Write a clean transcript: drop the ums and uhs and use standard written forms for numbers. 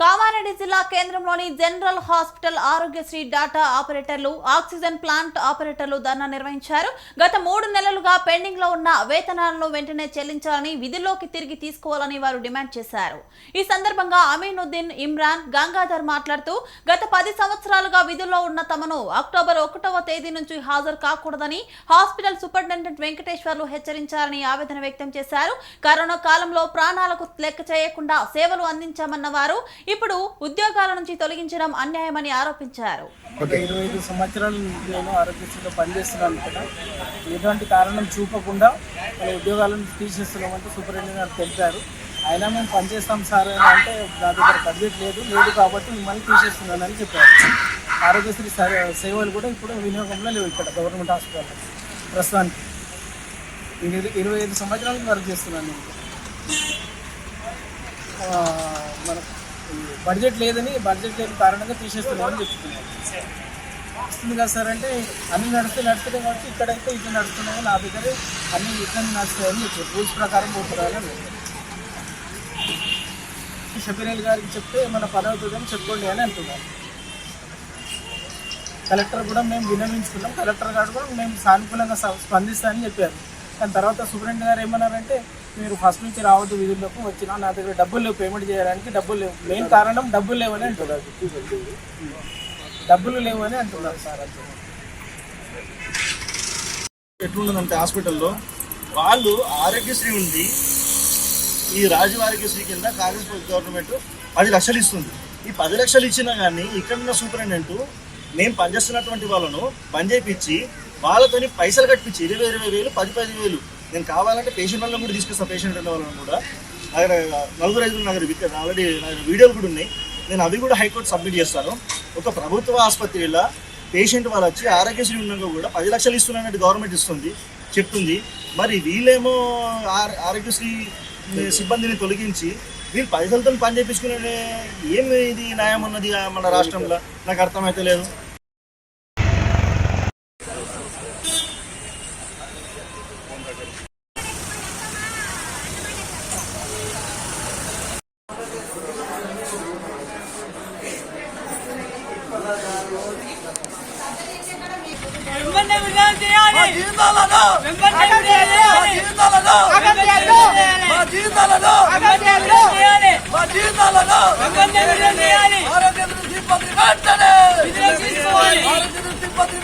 కామారెడ్డి జిల్లా కేంద్రంలోని general hospital Aarogyasri data ఆపరేటర్లు, ఆక్సిజన్ ప్లాంట్ ఆపరేటర్లు ధర్నా నిర్వహించారు. గత 3 నెలలుగా పెండింగ్ లో ఉన్న వేతనాలను వెంటనే చెల్లించాలని, విధుల్లోకి తిరిగి తీసుకోవాలని వారు డిమాండ్ చేశారు. ఈ సందర్భంగా అమీనుద్దీన్, ఇమ్రాన్, గంగాధర్ మాట్లాడుతూ గత 10 సంవత్సరాలుగా విధుల్లో ఉన్న తమను అక్టోబర్ 1వ తేదీ నుంచి హాజరు కాకూడదని హాస్పిటల్ సూపరింటెండెంట్ వెంకటేశ్వర్లు హెచ్చరించారని ఆవేదన వ్యక్తం చేశారు. కరోనా కాలంలో ప్రాణాలకు లెక్క చేయకుండా సేవలు అందించామన్న వారు ఇప్పుడు ఉద్యోగాల నుంచి తొలగించడం అన్యాయమని ఆరోపించారు. 25 సంవత్సరాలు నేను ఆరోగ్యశ్రీలో పనిచేస్తున్నాను కదా, ఎటువంటి కారణం చూపకుండా మన ఉద్యోగాలను తీసేస్తున్నామంటే సూపరింటెండెంట్ గారు తెలిపారు. అయినా మేము పనిచేస్తాం సార్ అంటే నా దగ్గర బడ్జెట్ లేదు కాబట్టి మిమ్మల్ని తీసేస్తున్నానని చెప్పారు. ఆరోగ్యశ్రీ సేవలు కూడా ఇప్పుడు వినియోగంలో లేవు ఇక్కడ గవర్నమెంట్ హాస్పిటల్లో. ప్రస్తుతానికి 25 సంవత్సరాలకు వర్క్ చేస్తున్నాను నేను. మన బడ్జెట్ లేని కారణంగా తీసేస్తున్నామని చెప్తున్నాను. వస్తుంది కదా సార్ అంటే అన్నీ నడుస్తున్నాయి కాబట్టి ఇక్కడైతే ఇట్లా నడుస్తున్నాయి, నా దగ్గర అన్నీ ఇట్లా నడుస్తాయని చెప్పారు. రూల్స్ ప్రకారం పోతున్నారని షబీర్ అలీ గారికి చెప్తే మన పని అవుతుందని చెప్పుకోండి అని అంటున్నారు. కలెక్టర్ కూడా మేము విన్నవించుకున్నాం. కలెక్టర్ గారు కూడా మేము సానుకూలంగా స్పందిస్తామని చెప్పారు. కానీ తర్వాత సూపరింటెండెంట్ గారు ఏమన్నారంటే, మీరు ఫస్ట్ నుంచి రావద్దు, విధుల్లోకి వచ్చినా నా దగ్గర డబ్బులు లేవు, పేమెంట్ చేయడానికి డబ్బులు లేవు. మెయిన్ కారణం డబ్బులు లేవని అంటున్నారు. డబ్బులు లేవని అంటున్నారు సార్. ఎట్లుండదంటే హాస్పిటల్లో వాళ్ళు ఆరోగ్యశ్రీ ఉంది, ఈ రాజీవ్ ఆరోగ్యశ్రీ కింద కాంగ్రెస్ గవర్నమెంట్ 10 లక్షలు ఇస్తుంది. ఈ 10 లక్షలు ఇచ్చినా కానీ ఇక్కడున్న సూపరింటెండెంట్ మేము పనిచేస్తున్నటువంటి వాళ్ళను పని చేయించి వాళ్ళతోని పైసలు కట్టించి 20,000 10,000 నేను కావాలంటే పేషెంట్ వాళ్ళని కూడా తీసుకొస్తాను. పేషెంట్ వాళ్ళని కూడా అక్కడ 4-5 నా దగ్గర ఆల్రెడీ వీడియోలు కూడా ఉన్నాయి. నేను అవి కూడా హైకోర్టు సబ్మిట్ చేస్తాను. ఒక ప్రభుత్వ ఆసుపత్రిలో పేషెంట్ వాళ్ళు వచ్చి ఆరోగ్యశ్రీ ఉన్నాక కూడా 10 లక్షలు ఇస్తున్నానంటే గవర్నమెంట్ చెప్తుంది. మరి వీళ్ళేమో ఆరోగ్యశ్రీ సిబ్బందిని తొలగించి వీళ్ళు పైసలతో పని చేయించుకునే ఏమి ఇది న్యాయం ఉన్నది మన రాష్ట్రంలో? నాకు అర్థమైతే లేదు. జీవితాలను